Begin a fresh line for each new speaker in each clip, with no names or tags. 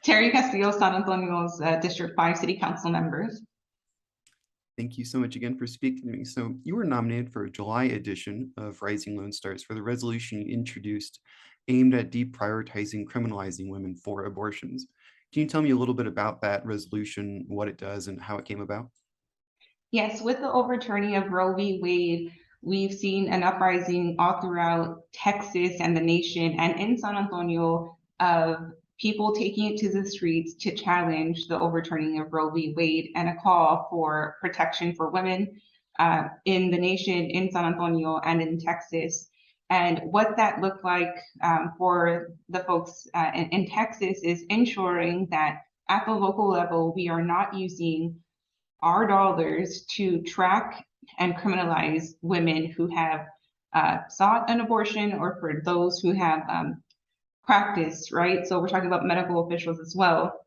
Teri Castillo, San Antonio's District 5 City Council members.
Thank you so much again for speaking to me. So you were nominated for a July edition of Rising Lonestars for the resolution you introduced aimed at deprioritizing criminalizing women for abortions. Can you tell me a little bit about that resolution, what it does, and how it came about?
Yes, with the overturning of Roe v. Wade, we've seen an uprising all throughout Texas and the nation and in San Antonio of people taking it to the streets to challenge the overturning of Roe v. Wade and a call for protection for women in the nation, in San Antonio and in Texas. And what that looked like for the folks in Texas is ensuring that at the local level, we are not using our dollars to track and criminalize women who have sought an abortion or for those who have practiced, right? So we're talking about medical officials as well.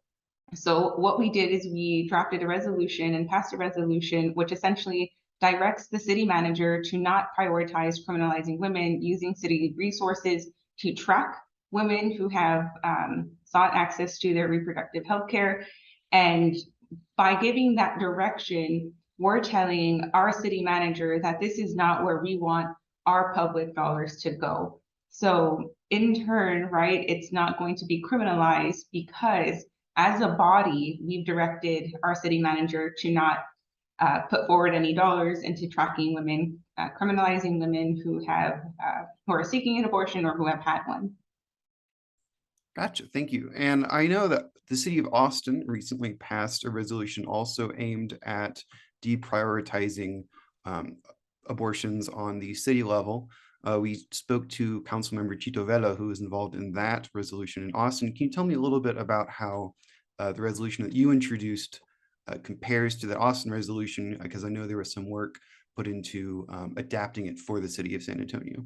So what we did is we drafted a resolution and passed a resolution which essentially directs the city manager to not prioritize criminalizing women using city resources to track women who have sought access to their reproductive health care. And by giving that direction, we're telling our city manager that this is not where we want our public dollars to go. So in turn, right, it's not going to be criminalized because as a body, we've directed our city manager to not put forward any dollars into tracking women, criminalizing women who are seeking an abortion or who have had one.
Gotcha, thank you. And I know that the city of Austin recently passed a resolution also aimed at deprioritizing abortions on the city level. We spoke to Councilmember Chito Vela, who is involved in that resolution in Austin. Can you tell me a little bit about how the resolution that you introduced compares to the Austin resolution? Because I know there was some work put into adapting it for the city of San Antonio.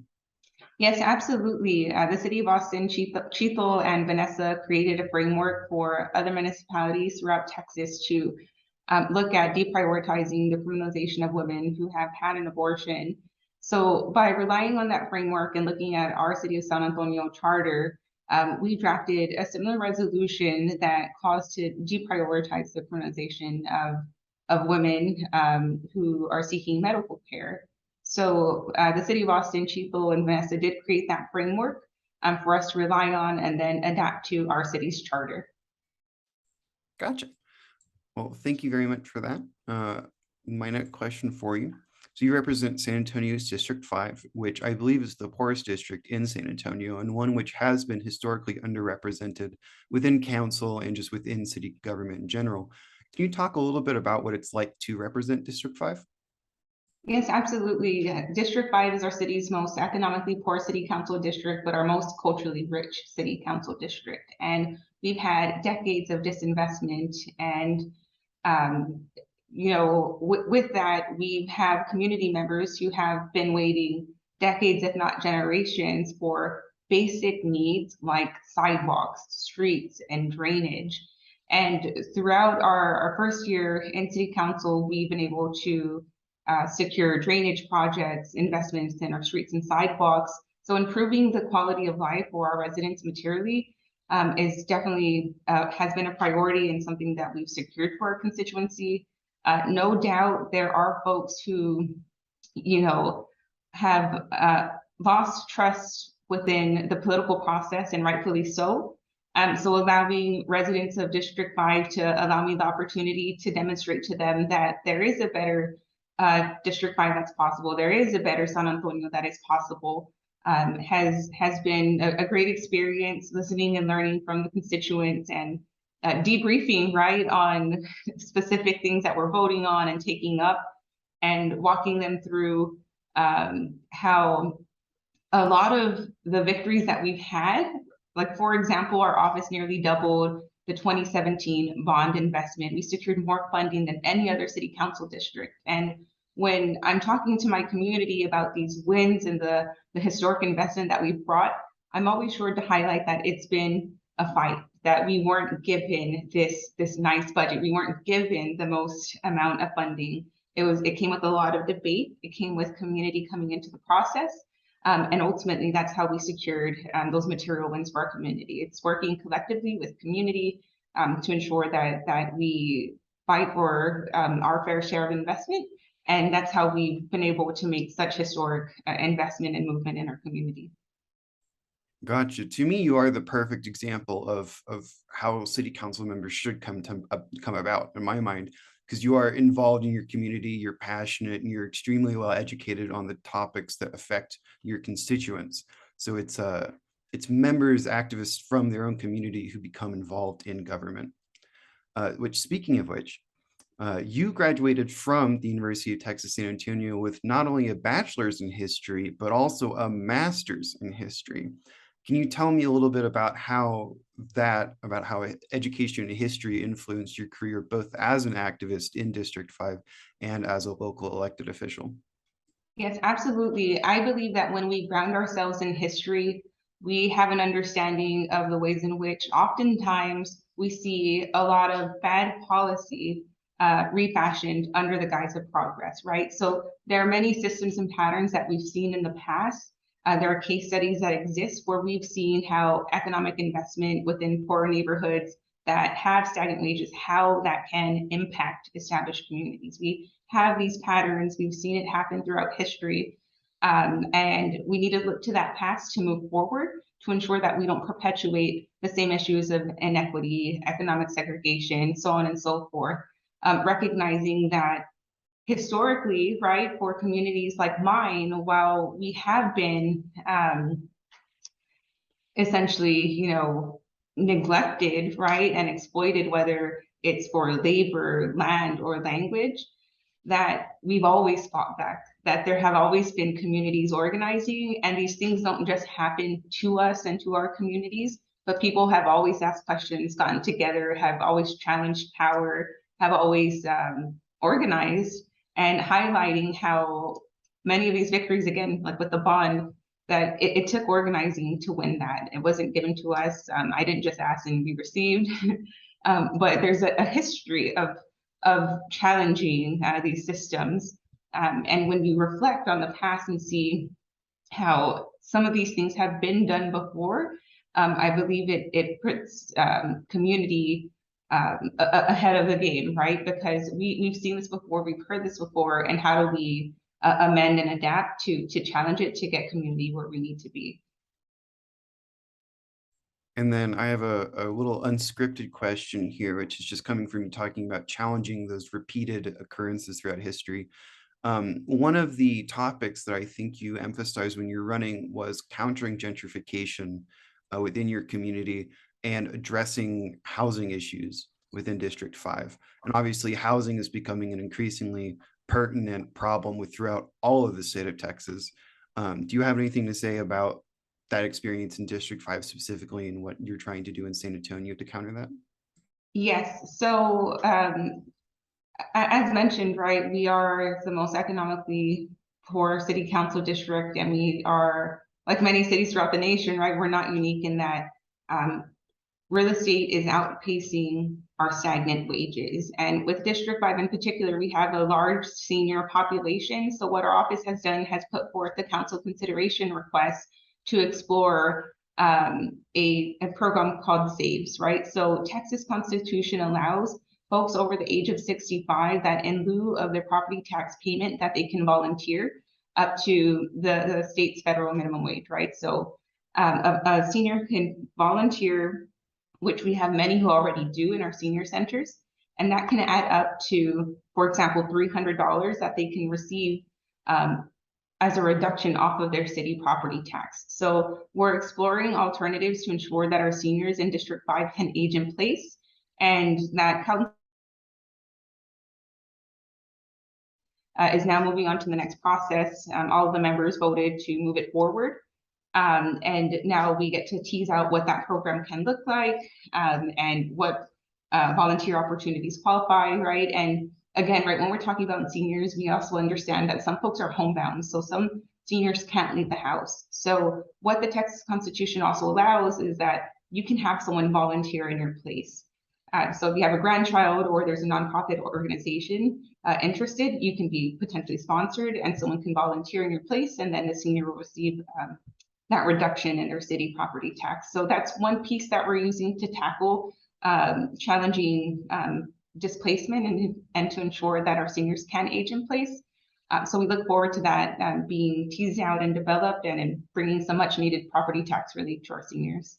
Yes, absolutely. The city of Austin, Chito and Vanessa created a framework for other municipalities throughout Texas to look at deprioritizing the criminalization of women who have had an abortion. So by relying on that framework and looking at our City of San Antonio charter, we drafted a similar resolution that calls to deprioritize the criminalization of women who are seeking medical care. So the City of Austin, Chito and Vanessa did create that framework for us to rely on and then adapt to our city's charter.
Gotcha. Well, thank you very much for that. My next question for you. So you represent San Antonio's District 5, which I believe is the poorest district in San Antonio and one which has been historically underrepresented within council and just within city government in general. Can you talk a little bit about what it's like to represent District 5?
Yes, absolutely. District 5 is our city's most economically poor city council district, but our most culturally rich city council district. And we've had decades of disinvestment and with that, we have community members who have been waiting decades, if not generations, for basic needs like sidewalks, streets, and drainage. And throughout our first year in city council, we've been able to secure drainage projects, investments in our streets and sidewalks. So improving the quality of life for our residents materially is definitely has been a priority and something that we've secured for our constituency. No doubt there are folks who, have lost trust within the political process, and rightfully so. So allowing residents of District 5 to allow me the opportunity to demonstrate to them that there is a better District 5 that's possible, there is a better San Antonio that is possible, has been a great experience listening and learning from the constituents and debriefing, right, on specific things that we're voting on and taking up and walking them through how a lot of the victories that we've had, like for example, our office nearly doubled the 2017 bond investment. We secured more funding than any other city council district. And when I'm talking to my community about these wins and the historic investment that we've brought, I'm always sure to highlight that it's been a fight, that we weren't given this nice budget. We weren't given the most amount of funding. It came with a lot of debate. It came with community coming into the process. And ultimately, that's how we secured those material wins for our community. It's working collectively with community to ensure that we fight for our fair share of investment. And that's how we've been able to make such historic investment and movement in our community.
Gotcha. To me, you are the perfect example of how city council members should come about, in my mind, because you are involved in your community, you're passionate, and you're extremely well educated on the topics that affect your constituents. So it's members, activists from their own community who become involved in government. Which, speaking of which, you graduated from the University of Texas San Antonio with not only a bachelor's in history, but also a master's in history. Can you tell me a little bit about how education in history influenced your career, both as an activist in District 5 and as a local elected official?
Yes, absolutely. I believe that when we ground ourselves in history, we have an understanding of the ways in which oftentimes we see a lot of bad policy refashioned under the guise of progress, right? So there are many systems and patterns that we've seen in the past. There are case studies that exist where we've seen how economic investment within poor neighborhoods that have stagnant wages, how that can impact established communities. We have these patterns, we've seen it happen throughout history, and we need to look to that past to move forward to ensure that we don't perpetuate the same issues of inequity, economic segregation, so on and so forth, recognizing that historically, right, for communities like mine, while we have been essentially, neglected, right, and exploited, whether it's for labor, land, or language, that we've always fought back, that there have always been communities organizing, and these things don't just happen to us and to our communities, but people have always asked questions, gotten together, have always challenged power, have always organized, and highlighting how many of these victories, again, like with the bond, that it took organizing to win that. It wasn't given to us. I didn't just ask and be received, but there's a history of challenging these systems. And when you reflect on the past and see how some of these things have been done before, I believe it puts community ahead of the game, right? Because we've seen this before, we've heard this before, and how do we amend and adapt to challenge it to get community where we need to be?
And then I have a little unscripted question here, which is just coming from you talking about challenging those repeated occurrences throughout history. One of the topics that I think you emphasized when you're running was countering gentrification within your community and addressing housing issues within District 5. And obviously housing is becoming an increasingly pertinent problem throughout all of the state of Texas. Do you have anything to say about that experience in District 5 specifically and what you're trying to do in San Antonio to counter that?
Yes, so as mentioned, right, we are the most economically poor city council district, and we are, like many cities throughout the nation, right, we're not unique in that real estate is outpacing our stagnant wages. And with District 5 in particular, we have a large senior population. So what our office has done has put forth the council consideration request to explore a program called SAVES, right? So Texas Constitution allows folks over the age of 65 that in lieu of their property tax payment that they can volunteer up to the state's federal minimum wage, right? So a senior can volunteer, which we have many who already do in our senior centers, and that can add up to, for example, $300 that they can receive as a reduction off of their city property tax. So we're exploring alternatives to ensure that our seniors in District 5 can age in place, and that is now moving on to the next process. All of the members voted to move it forward. And now we get to tease out what that program can look like, and what volunteer opportunities qualify, right? And again, right, when we're talking about seniors, we also understand that some folks are homebound, so some seniors can't leave the house. So what the Texas Constitution also allows is that you can have someone volunteer in your place. So if you have a grandchild or there's a nonprofit organization interested, you can be potentially sponsored and someone can volunteer in your place, and then the senior will receive that reduction in their city property tax. So that's one piece that we're using to tackle challenging displacement and to ensure that our seniors can age in place. So we look forward to that being teased out and developed and bringing some much needed property tax relief to our seniors.